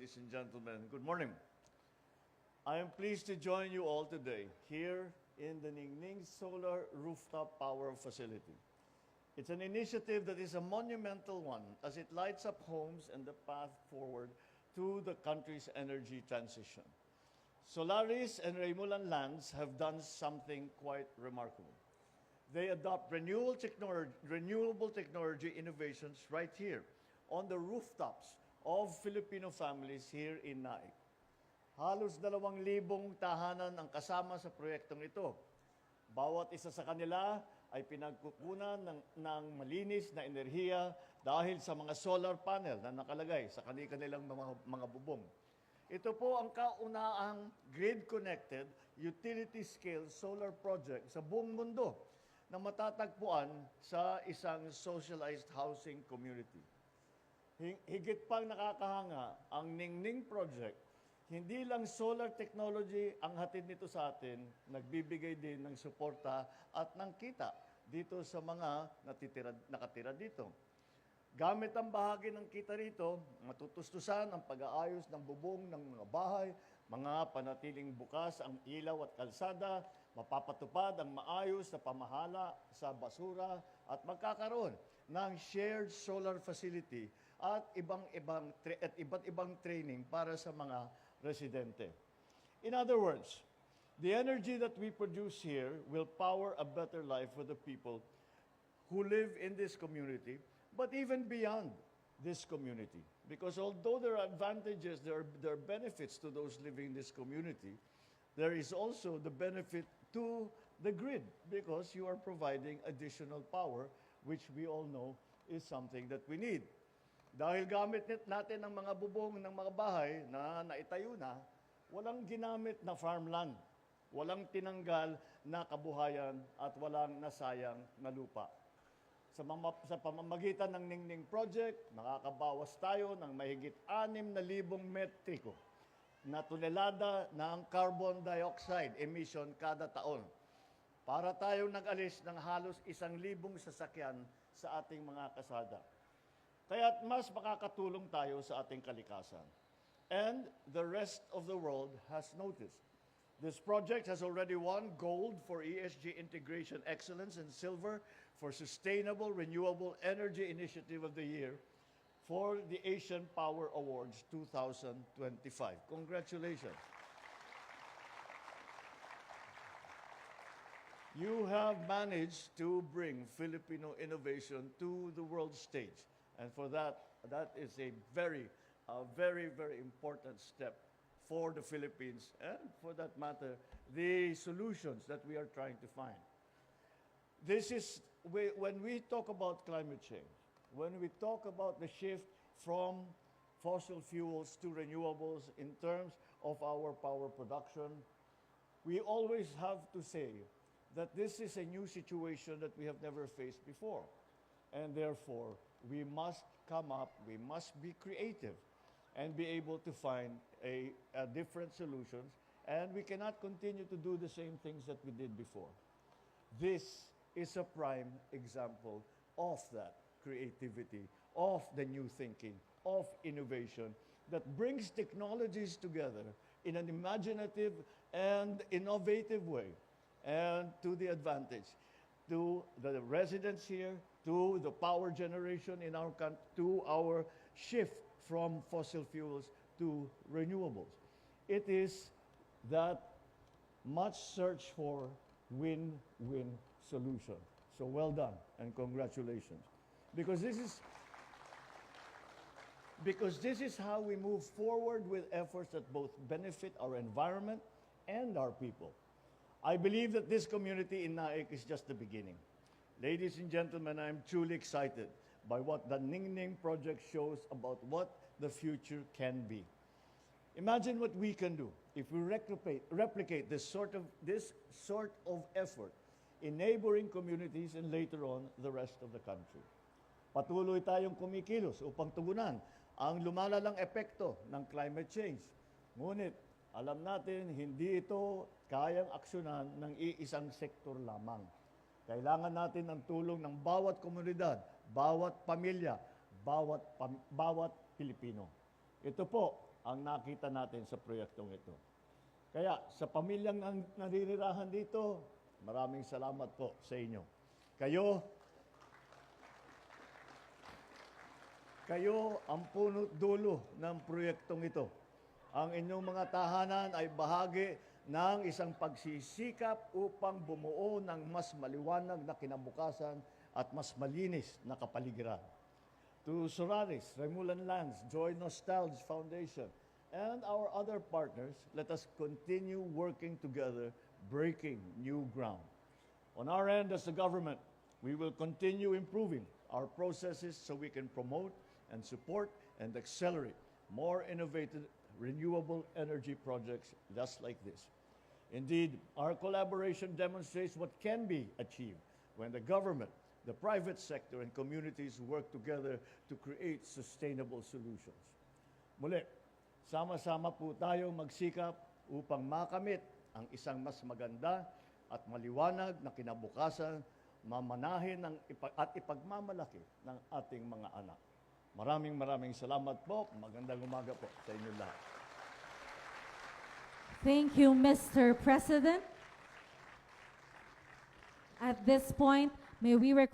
ladies and gentlemen. Good morning. I am pleased to join you all today here in the Ningning Solar Rooftop Power Facility. It's an initiative that is a monumental one as it lights up homes and the path forward to the country's energy transition. Solaris and Raymulan Lands have done something quite remarkable. They adopt renewable technology innovations right here on the rooftops of Filipino families here in Naik. Halos 2,000 tahanan ang kasama sa proyektong ito. Bawat isa sa kanila ay pinagkukunan ng malinis na enerhiya dahil sa mga solar panel na nakalagay sa kanilang mga bubong. Ito po ang kaunahang grid-connected, utility-scale solar project sa buong mundo na matatagpuan sa isang socialized housing community. Higit pang nakakahanga ang Ningning Project. Hindi lang solar technology ang hatid nito sa atin, nagbibigay din ng suporta at ng kita dito sa mga nakatira dito. Gamit ang bahagi ng kita rito, matutustusan ang pag-aayos ng bubong ng mga bahay, mga panatiling bukas ang ilaw at kalsada, mapapatupad ang maayos na pamahala sa basura at magkakaroon ng shared solar facility at iba't ibang training para sa mga residente. In other words, the energy that we produce here will power a better life for the people who live in this community, but even beyond this community. Because although there are advantages, there are benefits to those living in this community, there is also the benefit to the grid because you are providing additional power, which we all know is something that we need. Dahil gamit natin ang mga bubong ng mga bahay na naitayo na, walang ginamit na farmland, walang tinanggal na kabuhayan at walang nasayang na lupa. Sa pamamagitan ng Ningning Project, nakakabawas tayo ng mahigit 6,000 metriko na tonelada ng carbon dioxide emission kada taon. Para tayong nag-alis ng halos 1,000 sasakyan sa ating mga kasada. Kaya't mas makakatulong tayo sa ating kalikasan. And the rest of the world has noticed. This project has already won gold for ESG Integration Excellence and silver for Sustainable Renewable Energy Initiative of the Year for the Asian Power Awards 2025. Congratulations. You have managed to bring Filipino innovation to the world stage. And for that is a very, very important step for the Philippines and, for that matter, the solutions that we are trying to find. When we talk about climate change, when we talk about the shift from fossil fuels to renewables in terms of our power production, we always have to say that this is a new situation that we have never faced before. And therefore, we must come up, we must be creative and be able to find a different solutions. And we cannot continue to do the same things that we did before. This is a prime example of that creativity, of the new thinking, of innovation that brings technologies together in an imaginative and innovative way and to the advantage to the residents here, to the power generation in our country, to our shift from fossil fuels to renewables. It is that much search for win-win solution. So well done and congratulations. Because this is how we move forward with efforts that both benefit our environment and our people. I believe that this community in Naik is just the beginning. Ladies and gentlemen, I am truly excited by what the Ningning Project shows about what the future can be. Imagine what we can do if we replicate this sort of effort in neighboring communities and later on the rest of the country. Patuloy tayong kumikilos upang tugunan ang lumalalang epekto ng climate change. Ngunit alam natin, hindi ito kayang aksyonan ng iisang sektor lamang. Kailangan natin ng tulong ng bawat komunidad, bawat pamilya, bawat Pilipino. Ito po ang nakita natin sa proyektong ito. Kaya sa pamilyang naninirahan dito, maraming salamat po sa inyo. Kayo ang punot dulo ng proyektong ito. Ang inyong mga tahanan ay bahagi ng isang pagsisikap upang bumuo ng mas maliwanag na kinabukasan at mas malinis na kapaligiran. To Solaris, Remulan Lands, Joy Nostalgia Foundation, and our other partners, let us continue working together, breaking new ground. On our end as the government, we will continue improving our processes so we can promote and support and accelerate more innovative renewable energy projects just like this. Indeed, our collaboration demonstrates what can be achieved when the government, the private sector, and communities work together to create sustainable solutions. Muli, sama-sama po tayo magsikap upang makamit ang isang mas maganda at maliwanag na kinabukasan, mamanahin at ipagmamalaki ng ating mga anak. Maraming salamat po. Magandang umaga po sa inyo lahat. Thank you, Mr. President. At this point, may we request